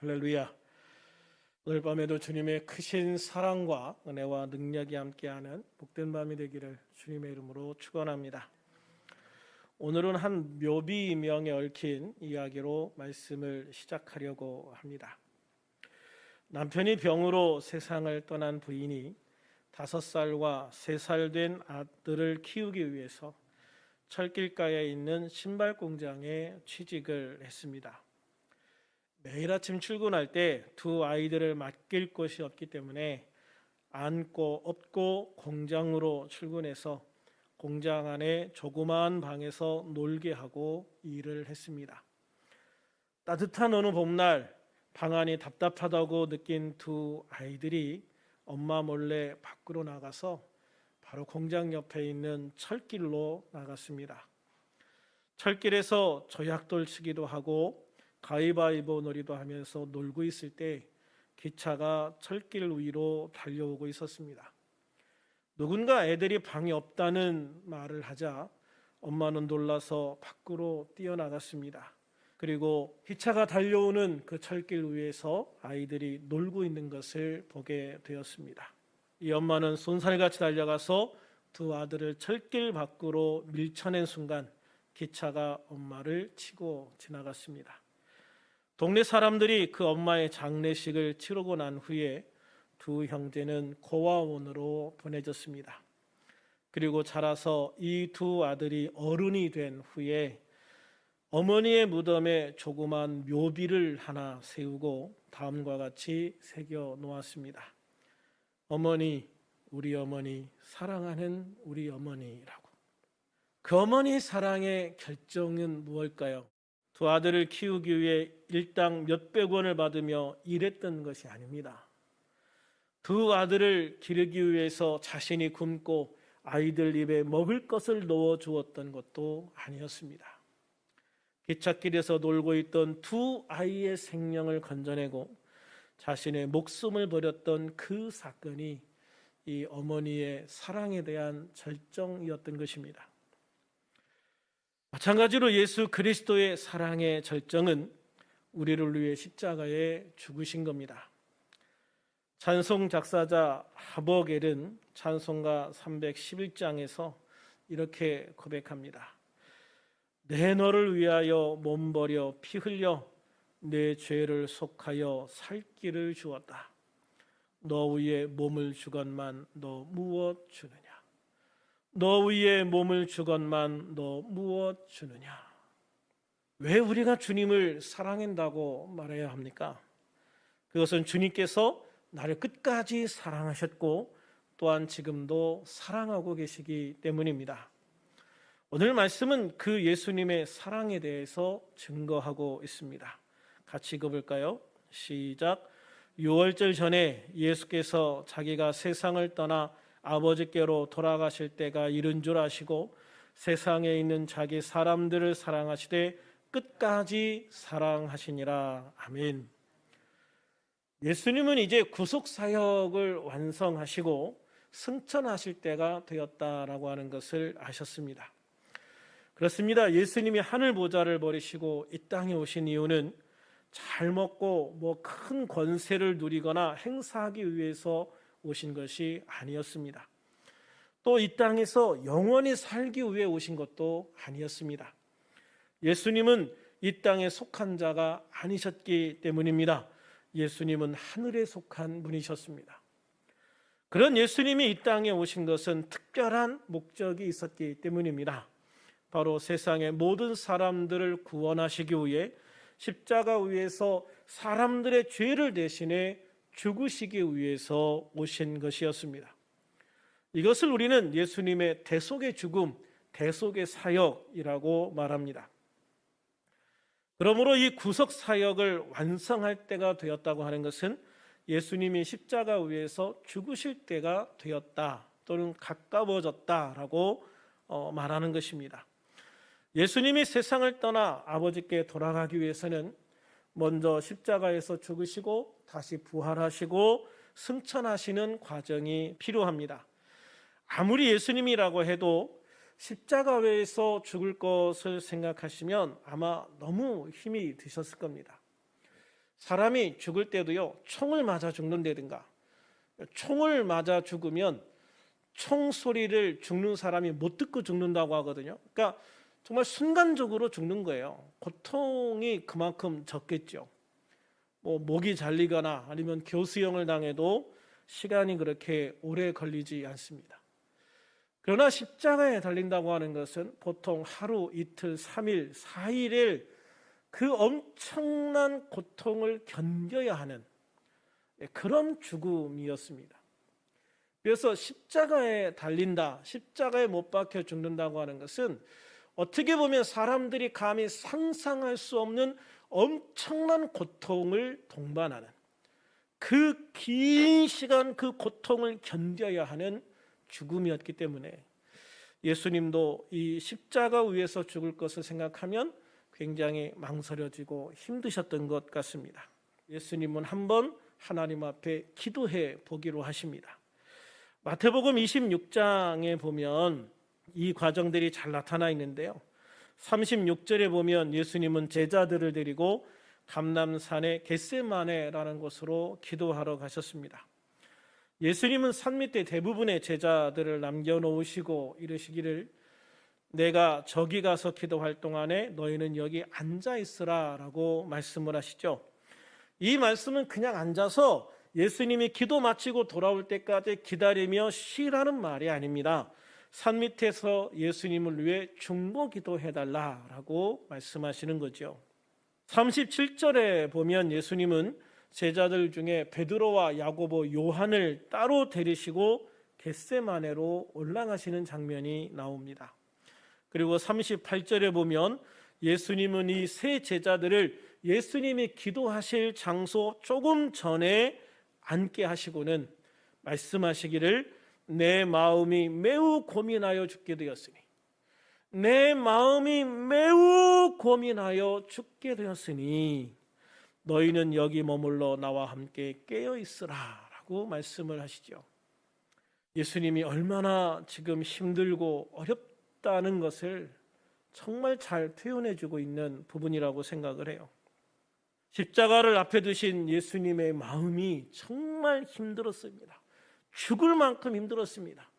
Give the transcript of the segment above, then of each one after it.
할렐루야. 오늘 밤에도 주님의 크신 사랑과 은혜와 능력이 함께하는 복된 밤이 되기를 주님의 이름으로 축원합니다. 오늘은 한 묘비 명에 얽힌 이야기로 말씀을 시작하려고 합니다. 남편이 병으로 세상을 떠난 부인이 5살과 3살 된 아들을 키우기 위해서 철길가에 있는 신발 공장에 취직을 했습니다. 매일 아침 출근할 때 두 아이들을 맡길 곳이 없기 때문에 안고 업고 공장으로 출근해서 공장 안에 조그마한 방에서 놀게 하고 일을 했습니다. 따뜻한 어느 봄날 방 안이 답답하다고 느낀 두 아이들이 엄마 몰래 밖으로 나가서 바로 공장 옆에 있는 철길로 나갔습니다. 철길에서 조약돌 치기도 하고 가위바위보 놀이도 하면서 놀고 있을 때 기차가 철길 위로 달려오고 있었습니다. 누군가 애들이 방이 없다는 말을 하자 엄마는 놀라서 밖으로 뛰어나갔습니다. 그리고 기차가 달려오는 그 철길 위에서 아이들이 놀고 있는 것을 보게 되었습니다. 이 엄마는 쏜살같이 달려가서 두 아들을 철길 밖으로 밀쳐낸 순간 기차가 엄마를 치고 지나갔습니다. 동네 사람들이 그 엄마의 장례식을 치르고 난 후에 두 형제는 고아원으로 보내졌습니다. 그리고 자라서 이 두 아들이 어른이 된 후에 어머니의 무덤에 조그만 묘비를 하나 세우고 다음과 같이 새겨 놓았습니다. 어머니, 우리 어머니, 사랑하는 우리 어머니라고. 그 어머니의 사랑의 결정은 무엇일까요? 두 아들을 키우기 위해 일당 몇백 원을 받으며 일했던 것이 아닙니다. 두 아들을 기르기 위해서 자신이 굶고 아이들 입에 먹을 것을 넣어 주었던 것도 아니었습니다. 기찻길에서 놀고 있던 두 아이의 생명을 건져내고 자신의 목숨을 버렸던 그 사건이 이 어머니의 사랑에 대한 절정이었던 것입니다. 마찬가지로 예수 그리스도의 사랑의 절정은 우리를 위해 십자가에 죽으신 겁니다. 찬송 작사자 하버겔은 찬송가 311장에서 이렇게 고백합니다. 내 너를 위하여 몸 버려 피 흘려 내 죄를 속하여 살 길을 주었다. 너 위에 몸을 주건만 너 무엇 주느냐? 너 위에 몸을 주건만 너 무엇 주느냐? 왜 우리가 주님을 사랑한다고 말해야 합니까? 그것은 주님께서 나를 끝까지 사랑하셨고 또한 지금도 사랑하고 계시기 때문입니다. 오늘 말씀은 그 예수님의 사랑에 대해서 증거하고 있습니다. 같이 읽어볼까요? 시작. 6월절 전에 예수께서 자기가 세상을 떠나 아버지께로 돌아가실 때가 이른 줄 아시고 세상에 있는 자기 사람들을 사랑하시되 끝까지 사랑하시니라. 아멘. 예수님은 이제 구속사역을 완성하시고 승천하실 때가 되었다라고 하는 것을 아셨습니다. 그렇습니다. 예수님이 하늘 보좌를 버리시고 이 땅에 오신 이유는 잘 먹고 큰 권세를 누리거나 행사하기 위해서 오신 것이 아니었습니다. 또 이 땅에서 영원히 살기 위해 오신 것도 아니었습니다. 예수님은 이 땅에 속한 자가 아니셨기 때문입니다. 예수님은 하늘에 속한 분이셨습니다. 그런 예수님이 이 땅에 오신 것은 특별한 목적이 있었기 때문입니다. 바로 세상의 모든 사람들을 구원하시기 위해 십자가 위에서 사람들의 죄를 대신해 죽으시기 위해서 오신 것이었습니다. 이것을 우리는 예수님의 대속의 죽음, 대속의 사역이라고 말합니다. 그러므로 이 구속 사역을 완성할 때가 되었다고 하는 것은 예수님이 십자가 위에서 죽으실 때가 되었다 또는 가까워졌다라고 말하는 것입니다. 예수님이 세상을 떠나 아버지께 돌아가기 위해서는 먼저 십자가에서 죽으시고 다시 부활하시고 승천하시는 과정이 필요합니다. 아무리 예수님이라고 해도 십자가에서 죽을 것을 생각하시면 아마 너무 힘이 드셨을 겁니다. 사람이 죽을 때도요, 총을 맞아 죽는다든가, 총을 맞아 죽으면 총소리를 죽는 사람이 못 듣고 죽는다고 하거든요. 그러니까 정말 순간적으로 죽는 거예요. 고통이 그만큼 적겠죠. 목이 잘리거나 아니면 교수형을 당해도 시간이 그렇게 오래 걸리지 않습니다. 그러나 십자가에 달린다고 하는 것은 보통 하루, 이틀, 3일, 4일을 그 엄청난 고통을 견뎌야 하는 그런 죽음이었습니다. 그래서 십자가에 달린다, 십자가에 못 박혀 죽는다고 하는 것은 어떻게 보면 사람들이 감히 상상할 수 없는 엄청난 고통을 동반하는, 그 긴 시간 그 고통을 견뎌야 하는 죽음이었기 때문에 예수님도 이 십자가 위에서 죽을 것을 생각하면 굉장히 망설여지고 힘드셨던 것 같습니다. 예수님은 한번 하나님 앞에 기도해 보기로 하십니다. 마태복음 26장에 보면 이 과정들이 잘 나타나 있는데요, 36절에 보면 예수님은 제자들을 데리고 감람산의 겟세마네라는 곳으로 기도하러 가셨습니다. 예수님은 산 밑에 대부분의 제자들을 남겨놓으시고 이르시기를, 내가 저기 가서 기도할 동안에 너희는 여기 앉아 있으라 라고 말씀을 하시죠. 이 말씀은 그냥 앉아서 예수님이 기도 마치고 돌아올 때까지 기다리며 쉬라는 말이 아닙니다. 산 밑에서 예수님을 위해 중보 기도해달라라고 말씀하시는 거죠. 37절에 보면 예수님은 제자들 중에 베드로와 야고보, 요한을 따로 데리시고 겟세마네로 올라가시는 장면이 나옵니다. 그리고 38절에 보면 예수님은 이 세 제자들을 예수님이 기도하실 장소 조금 전에 앉게 하시고는 말씀하시기를, 내 마음이 매우 고민하여 죽게 되었으니, 내 마음이 매우 고민하여 죽게 되었으니 너희는 여기 머물러 나와 함께 깨어 있으라 라고 말씀을 하시죠. 예수님이 얼마나 지금 힘들고 어렵다는 것을 정말 잘 표현해 주고 있는 부분이라고 생각을 해요. 십자가를 앞에 두신 예수님의 마음이 정말 힘들었습니다. 죽을 만큼 힘들었습니다.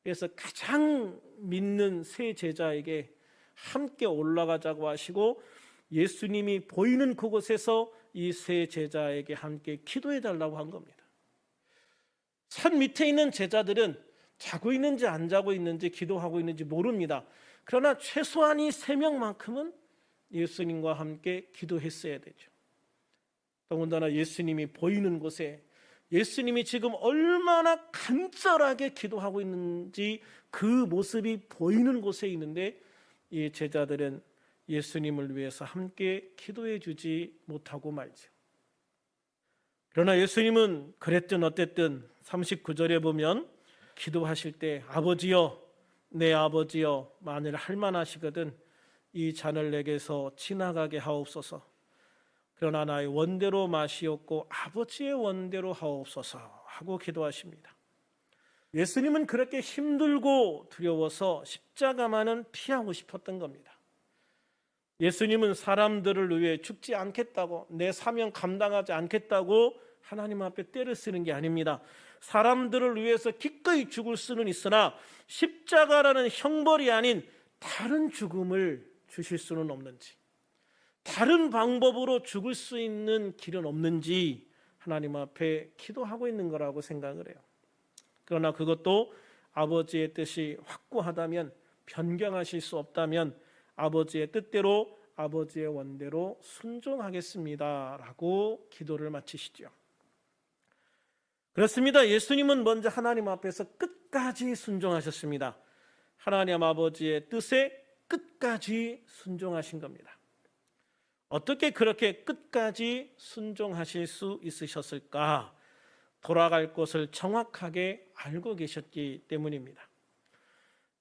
그래서 가장 믿는 세 제자에게 함께 올라가자고 하시고 예수님이 보이는 그곳에서 이 세 제자에게 함께 기도해 달라고 한 겁니다. 산 밑에 있는 제자들은 자고 있는지 안 자고 있는지 기도하고 있는지 모릅니다. 그러나 최소한 이 세 명만큼은 예수님과 함께 기도했어야 되죠. 더군다나 예수님이 보이는 곳에 예수님이 지금 얼마나 간절하게 기도하고 있는지 그 모습이 보이는 곳에 있는데 이 제자들은 예수님을 위해서 함께 기도해 주지 못하고 말죠. 그러나 예수님은 그랬든 어쨌든 39절에 보면 기도하실 때, 아버지여, 내 아버지여, 만일 할만하시거든 이 잔을 내게서 지나가게 하옵소서. 그러나 나의 원대로 마시옵고 아버지의 원대로 하옵소서 하고 기도하십니다. 예수님은 그렇게 힘들고 두려워서 십자가만은 피하고 싶었던 겁니다. 예수님은 사람들을 위해 죽지 않겠다고, 내 사명 감당하지 않겠다고 하나님 앞에 떼를 쓰는 게 아닙니다. 사람들을 위해서 기꺼이 죽을 수는 있으나 십자가라는 형벌이 아닌 다른 죽음을 주실 수는 없는지, 다른 방법으로 죽을 수 있는 길은 없는지 하나님 앞에 기도하고 있는 거라고 생각을 해요. 그러나 그것도 아버지의 뜻이 확고하다면, 변경하실 수 없다면 아버지의 뜻대로 아버지의 원대로 순종하겠습니다 라고 기도를 마치시죠. 그렇습니다. 예수님은 먼저 하나님 앞에서 끝까지 순종하셨습니다. 하나님 아버지의 뜻에 끝까지 순종하신 겁니다. 어떻게 그렇게 끝까지 순종하실 수 있으셨을까? 돌아갈 곳을 정확하게 알고 계셨기 때문입니다.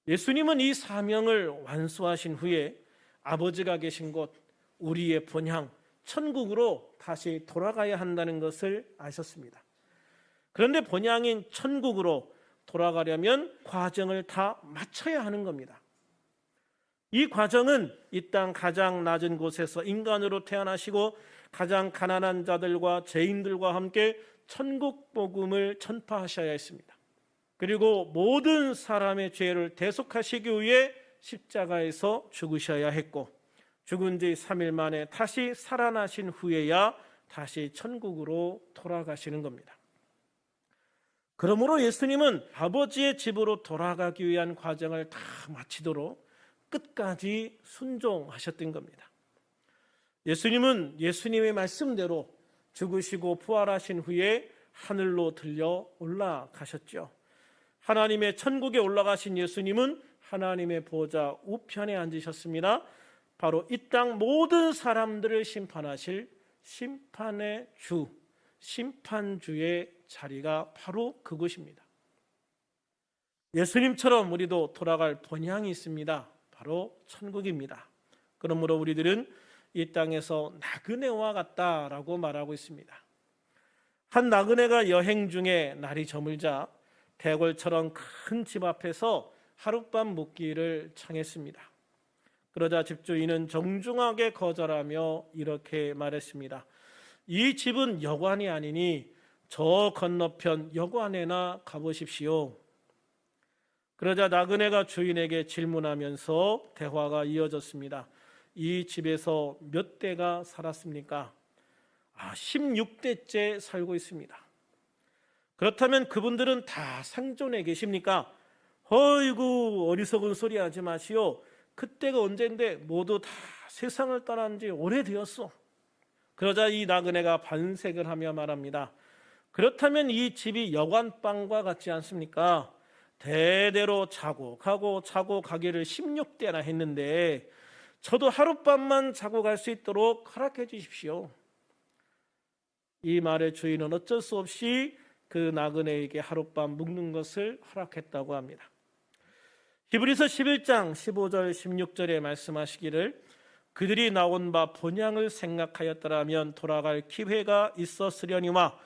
예수님은 이 사명을 완수하신 후에 아버지가 계신 곳, 우리의 본향, 천국으로 다시 돌아가야 한다는 것을 아셨습니다. 그런데 본향인 천국으로 돌아가려면 과정을 다 마쳐야 하는 겁니다. 이 과정은 이 땅 가장 낮은 곳에서 인간으로 태어나시고 가장 가난한 자들과 죄인들과 함께 천국 복음을 전파하셔야 했습니다. 그리고 모든 사람의 죄를 대속하시기 위해 십자가에서 죽으셔야 했고 죽은 지 3일 만에 다시 살아나신 후에야 다시 천국으로 돌아가시는 겁니다. 그러므로 예수님은 아버지의 집으로 돌아가기 위한 과정을 다 마치도록 끝까지 순종하셨던 겁니다. 예수님은 예수님의 말씀대로 죽으시고 부활하신 후에 하늘로 들려 올라가셨죠. 하나님의 천국에 올라가신 예수님은 하나님의 보좌 우편에 앉으셨습니다. 바로 이 땅 모든 사람들을 심판하실 심판의 주, 심판주의 자리가 바로 그곳입니다. 예수님처럼 우리도 돌아갈 본향이 있습니다. 바로 천국입니다. 그러므로 우리들은 이 땅에서 나그네와 같다라고 말하고 있습니다. 한 나그네가 여행 중에 날이 저물자 대궐처럼 큰 집 앞에서 하룻밤 묵기를 청했습니다. 그러자 집주인은 정중하게 거절하며 이렇게 말했습니다. 이 집은 여관이 아니니 저 건너편 여관에나 가보십시오. 그러자 나그네가 주인에게 질문하면서 대화가 이어졌습니다. 이 집에서 몇 대가 살았습니까? 16대째 살고 있습니다. 그렇다면 그분들은 다 생존해 계십니까? 어이구 어리석은 소리 하지 마시오. 그때가 언젠데 모두 다 세상을 떠난 지 오래되었어. 그러자 이 나그네가 반색을 하며 말합니다. 그렇다면 이 집이 여관방과 같지 않습니까? 대대로 자고 가기를 16대나 했는데 저도 하룻밤만 자고 갈 수 있도록 허락해 주십시오. 이 말의 주인은 어쩔 수 없이 그 나그네에게 하룻밤 묵는 것을 허락했다고 합니다. 히브리서 11장 15절 16절에 말씀하시기를 그들이 나온 바 본향을 생각하였더라면 돌아갈 기회가 있었으려니와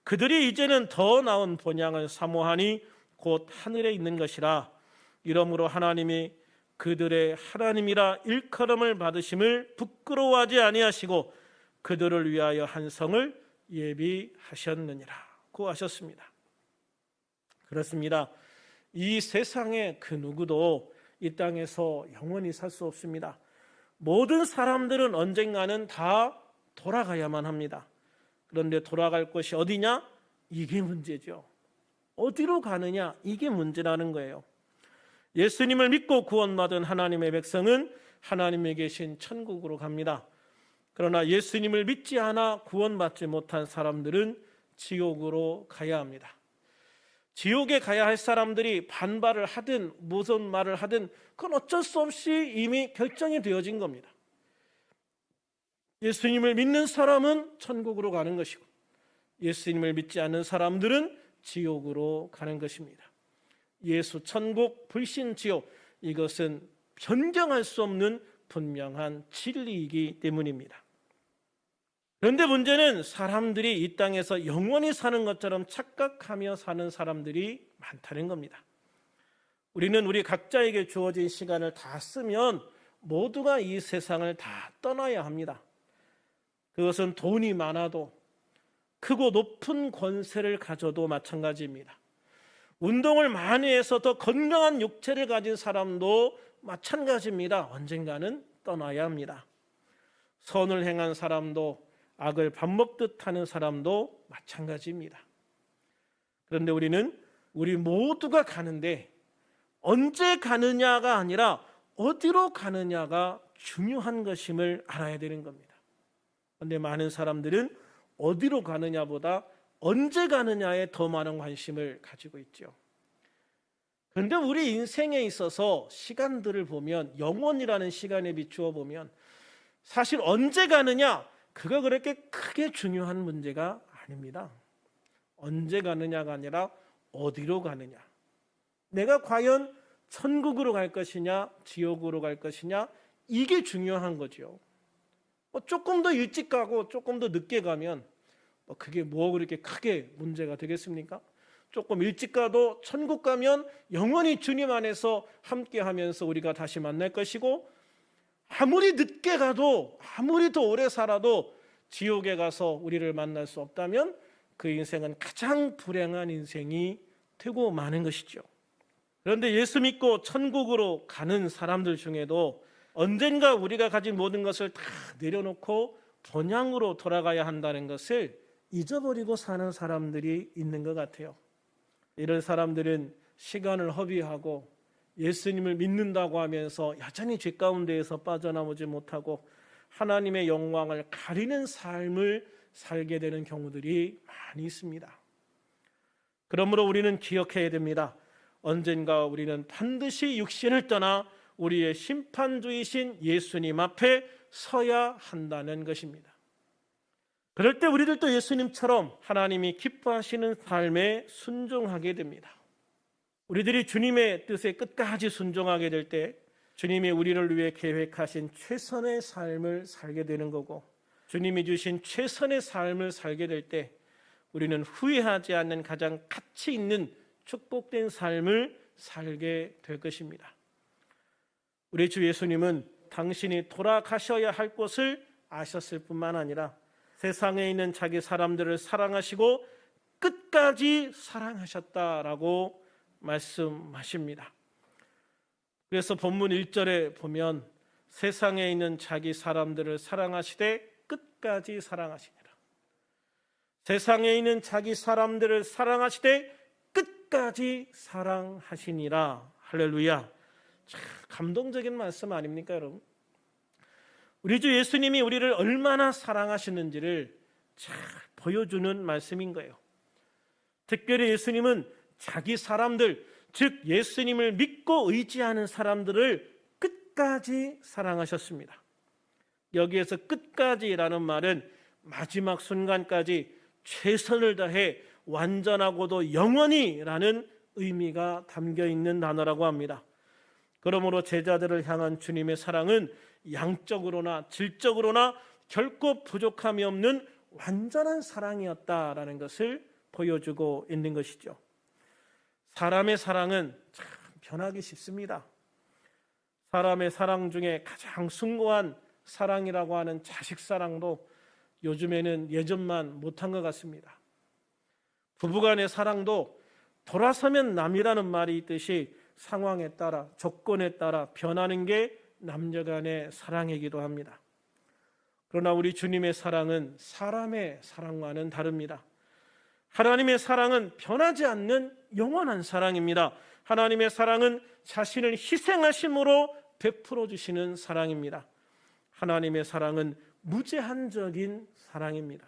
그들이 이제는 더 나은 본향을 사모하니 곧 하늘에 있는 것이라. 이러므로 하나님이 그들의 하나님이라 일컬음을 받으심을 부끄러워하지 아니하시고 그들을 위하여 한 성을 예비하셨느니라고 하셨습니다. 그렇습니다. 이 세상의 그 누구도 이 땅에서 영원히 살 수 없습니다. 모든 사람들은 언젠가는 다 돌아가야만 합니다. 그런데 돌아갈 곳이 어디냐? 이게 문제죠. 어디로 가느냐? 이게 문제라는 거예요. 예수님을 믿고 구원받은 하나님의 백성은 하나님에 계신 천국으로 갑니다. 그러나 예수님을 믿지 않아 구원받지 못한 사람들은 지옥으로 가야 합니다. 지옥에 가야 할 사람들이 반발을 하든 무슨 말을 하든 그건 어쩔 수 없이 이미 결정이 되어진 겁니다. 예수님을 믿는 사람은 천국으로 가는 것이고 예수님을 믿지 않는 사람들은 지옥으로 가는 것입니다. 예수 천국, 불신 지옥, 이것은 변경할 수 없는 분명한 진리이기 때문입니다. 그런데 문제는 사람들이 이 땅에서 영원히 사는 것처럼 착각하며 사는 사람들이 많다는 겁니다. 우리는 우리 각자에게 주어진 시간을 다 쓰면 모두가 이 세상을 다 떠나야 합니다. 그것은 돈이 많아도 크고 높은 권세를 가져도 마찬가지입니다. 운동을 많이 해서 더 건강한 육체를 가진 사람도 마찬가지입니다. 언젠가는 떠나야 합니다. 선을 행한 사람도 악을 밥 먹듯 하는 사람도 마찬가지입니다. 그런데 우리는 우리 모두가 가는데 언제 가느냐가 아니라 어디로 가느냐가 중요한 것임을 알아야 되는 겁니다. 그런데 많은 사람들은 어디로 가느냐보다 언제 가느냐에 더 많은 관심을 가지고 있죠. 그런데 우리 인생에 있어서 시간들을 보면 영원이라는 시간에 비추어 보면 사실 언제 가느냐 그거 그렇게 크게 중요한 문제가 아닙니다. 언제 가느냐가 아니라 어디로 가느냐. 내가 과연 천국으로 갈 것이냐 지옥으로 갈 것이냐 이게 중요한 거죠. 조금 더 일찍 가고 조금 더 늦게 가면 그게 뭐 그렇게 크게 문제가 되겠습니까? 조금 일찍 가도 천국 가면 영원히 주님 안에서 함께하면서 우리가 다시 만날 것이고 아무리 늦게 가도 아무리 더 오래 살아도 지옥에 가서 우리를 만날 수 없다면 그 인생은 가장 불행한 인생이 되고 마는 것이죠. 그런데 예수 믿고 천국으로 가는 사람들 중에도 언젠가 우리가 가진 모든 것을 다 내려놓고 본향으로 돌아가야 한다는 것을 잊어버리고 사는 사람들이 있는 것 같아요. 이런 사람들은 시간을 허비하고 예수님을 믿는다고 하면서 여전히 죄 가운데에서 빠져나오지 못하고 하나님의 영광을 가리는 삶을 살게 되는 경우들이 많이 있습니다. 그러므로 우리는 기억해야 됩니다. 언젠가 우리는 반드시 육신을 떠나 우리의 심판주이신 예수님 앞에 서야 한다는 것입니다. 그럴 때 우리들도 예수님처럼 하나님이 기뻐하시는 삶에 순종하게 됩니다. 우리들이 주님의 뜻에 끝까지 순종하게 될 때 주님이 우리를 위해 계획하신 최선의 삶을 살게 되는 거고, 주님이 주신 최선의 삶을 살게 될 때 우리는 후회하지 않는 가장 가치 있는 축복된 삶을 살게 될 것입니다. 우리 주 예수님은 당신이 돌아가셔야 할 곳을 아셨을 뿐만 아니라 세상에 있는 자기 사람들을 사랑하시고 끝까지 사랑하셨다라고 말씀하십니다. 그래서 본문 1절에 보면 세상에 있는 자기 사람들을 사랑하시되 끝까지 사랑하시니라. 세상에 있는 자기 사람들을 사랑하시되 끝까지 사랑하시니라. 할렐루야. 참 감동적인 말씀 아닙니까, 여러분? 우리 주 예수님이 우리를 얼마나 사랑하시는지를 잘 보여주는 말씀인 거예요. 특별히 예수님은 자기 사람들, 즉 예수님을 믿고 의지하는 사람들을 끝까지 사랑하셨습니다. 여기에서 끝까지라는 말은 마지막 순간까지 최선을 다해 완전하고도 영원히라는 의미가 담겨 있는 단어라고 합니다. 그러므로 제자들을 향한 주님의 사랑은 양적으로나 질적으로나 결코 부족함이 없는 완전한 사랑이었다라는 것을 보여주고 있는 것이죠. 사람의 사랑은 참 변하기 쉽습니다. 사람의 사랑 중에 가장 숭고한 사랑이라고 하는 자식 사랑도 요즘에는 예전만 못한 것 같습니다. 부부간의 사랑도 돌아서면 남이라는 말이 있듯이 상황에 따라 조건에 따라 변하는 게 남녀간의 사랑이기도 합니다. 그러나 우리 주님의 사랑은 사람의 사랑과는 다릅니다. 하나님의 사랑은 변하지 않는 영원한 사랑입니다. 하나님의 사랑은 자신을 희생하심으로 베풀어 주시는 사랑입니다. 하나님의 사랑은 무제한적인 사랑입니다.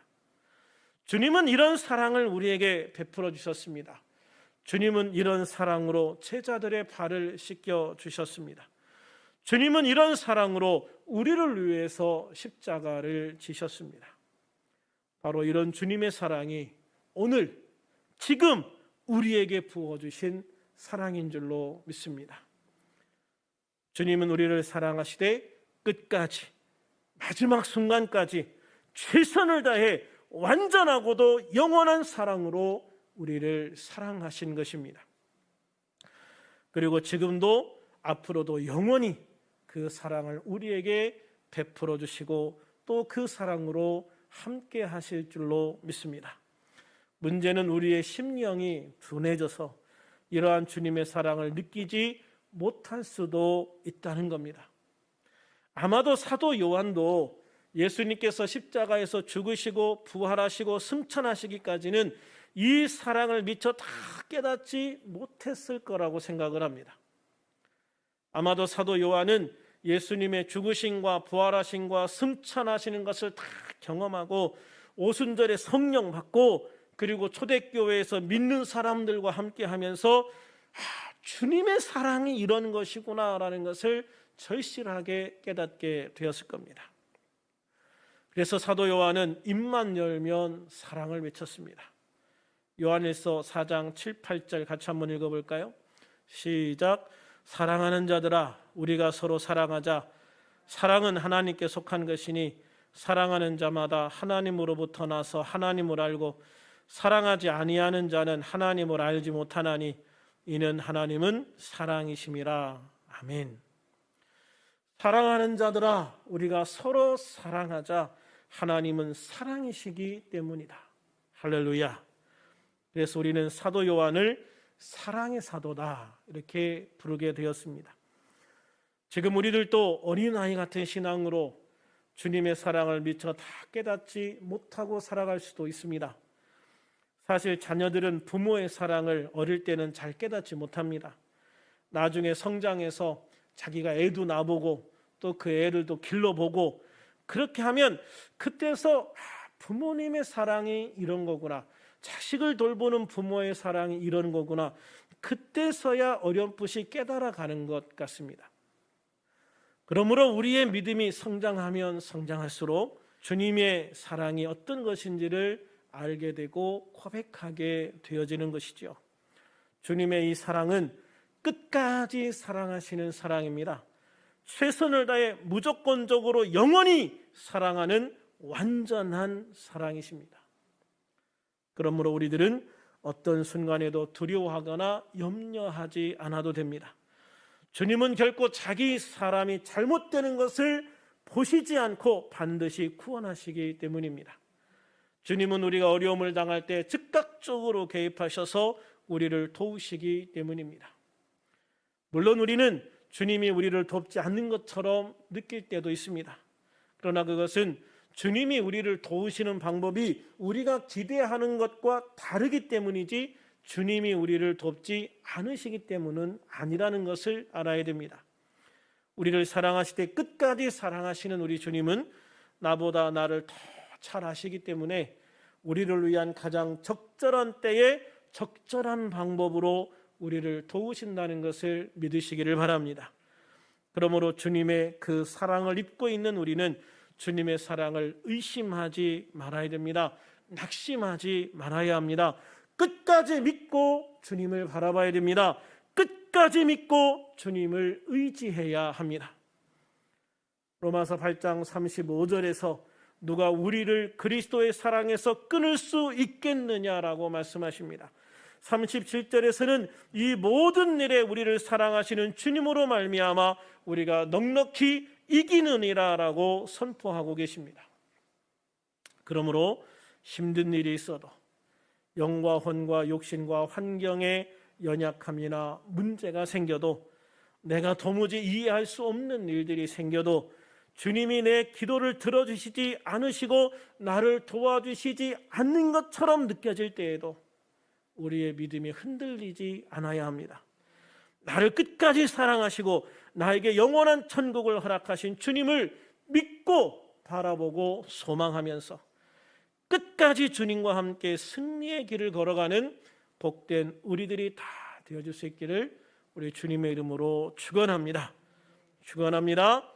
주님은 이런 사랑을 우리에게 베풀어 주셨습니다. 주님은 이런 사랑으로 제자들의 발을 씻겨 주셨습니다. 주님은 이런 사랑으로 우리를 위해서 십자가를 지셨습니다. 바로 이런 주님의 사랑이 오늘 지금 우리에게 부어주신 사랑인 줄로 믿습니다. 주님은 우리를 사랑하시되 끝까지 마지막 순간까지 최선을 다해 완전하고도 영원한 사랑으로 우리를 사랑하신 것입니다. 그리고 지금도 앞으로도 영원히 그 사랑을 우리에게 베풀어 주시고 또 그 사랑으로 함께 하실 줄로 믿습니다. 문제는 우리의 심령이 둔해져서 이러한 주님의 사랑을 느끼지 못할 수도 있다는 겁니다. 아마도 사도 요한도 예수님께서 십자가에서 죽으시고 부활하시고 승천하시기까지는 이 사랑을 미처 다 깨닫지 못했을 거라고 생각을 합니다. 아마도 사도 요한은 예수님의 죽으심과 부활하심과 승천하시는 것을 다 경험하고 오순절에 성령 받고 그리고 초대교회에서 믿는 사람들과 함께 하면서 주님의 사랑이 이런 것이구나라는 것을 절실하게 깨닫게 되었을 겁니다. 그래서 사도 요한은 입만 열면 사랑을 외쳤습니다. 요한일서 4장 7, 8절 같이 한번 읽어볼까요? 시작. 사랑하는 자들아 우리가 서로 사랑하자. 사랑은 하나님께 속한 것이니 사랑하는 자마다 하나님으로부터 나서 하나님을 알고 사랑하지 아니하는 자는 하나님을 알지 못하나니 이는 하나님은 사랑이심이라. 아멘. 사랑하는 자들아, 우리가 서로 사랑하자. 하나님은 사랑이시기 때문이다. 할렐루야. 그래서 우리는 사도 요한을 사랑의 사도다 이렇게 부르게 되었습니다. 지금 우리들도 어린아이 같은 신앙으로 주님의 사랑을 미처 다 깨닫지 못하고 살아갈 수도 있습니다. 사실 자녀들은 부모의 사랑을 어릴 때는 잘 깨닫지 못합니다. 나중에 성장해서 자기가 애도 나보고 또 그 애를 또 길러보고 그렇게 하면 그때서 부모님의 사랑이 이런 거구나, 자식을 돌보는 부모의 사랑이 이런 거구나, 그때서야 어렴풋이 깨달아가는 것 같습니다. 그러므로 우리의 믿음이 성장하면 성장할수록 주님의 사랑이 어떤 것인지를 알게 되고 고백하게 되어지는 것이죠. 주님의 이 사랑은 끝까지 사랑하시는 사랑입니다. 최선을 다해 무조건적으로 영원히 사랑하는 완전한 사랑이십니다. 그러므로 우리들은 어떤 순간에도 두려워하거나 염려하지 않아도 됩니다. 주님은 결코 자기 사람이 잘못되는 것을 보시지 않고 반드시 구원하시기 때문입니다. 주님은 우리가 어려움을 당할 때 즉각적으로 개입하셔서 우리를 도우시기 때문입니다. 물론 우리는 주님이 우리를 돕지 않는 것처럼 느낄 때도 있습니다. 그러나 그것은 주님이 우리를 도우시는 방법이 우리가 기대하는 것과 다르기 때문이지 주님이 우리를 돕지 않으시기 때문은 아니라는 것을 알아야 됩니다. 우리를 사랑하실 때 끝까지 사랑하시는 우리 주님은 나보다 나를 더 잘 아시기 때문에 우리를 위한 가장 적절한 때에 적절한 방법으로 우리를 도우신다는 것을 믿으시기를 바랍니다. 그러므로 주님의 그 사랑을 입고 있는 우리는 주님의 사랑을 의심하지 말아야 됩니다. 낙심하지 말아야 합니다. 끝까지 믿고 주님을 바라봐야 됩니다. 끝까지 믿고 주님을 의지해야 합니다. 로마서 8장 35절에서 누가 우리를 그리스도의 사랑에서 끊을 수 있겠느냐라고 말씀하십니다. 37절에서는 이 모든 일에 우리를 사랑하시는 주님으로 말미암아 우리가 넉넉히 이기느니라라고 선포하고 계십니다. 그러므로 힘든 일이 있어도 영과 혼과 욕심과 환경에 연약함이나 문제가 생겨도 내가 도무지 이해할 수 없는 일들이 생겨도 주님이 내 기도를 들어주시지 않으시고 나를 도와주시지 않는 것처럼 느껴질 때에도 우리의 믿음이 흔들리지 않아야 합니다. 나를 끝까지 사랑하시고 나에게 영원한 천국을 허락하신 주님을 믿고 바라보고 소망하면서 끝까지 주님과 함께 승리의 길을 걸어가는 복된 우리들이 다 되어줄 수 있기를 우리 주님의 이름으로 축원합니다. 축원합니다.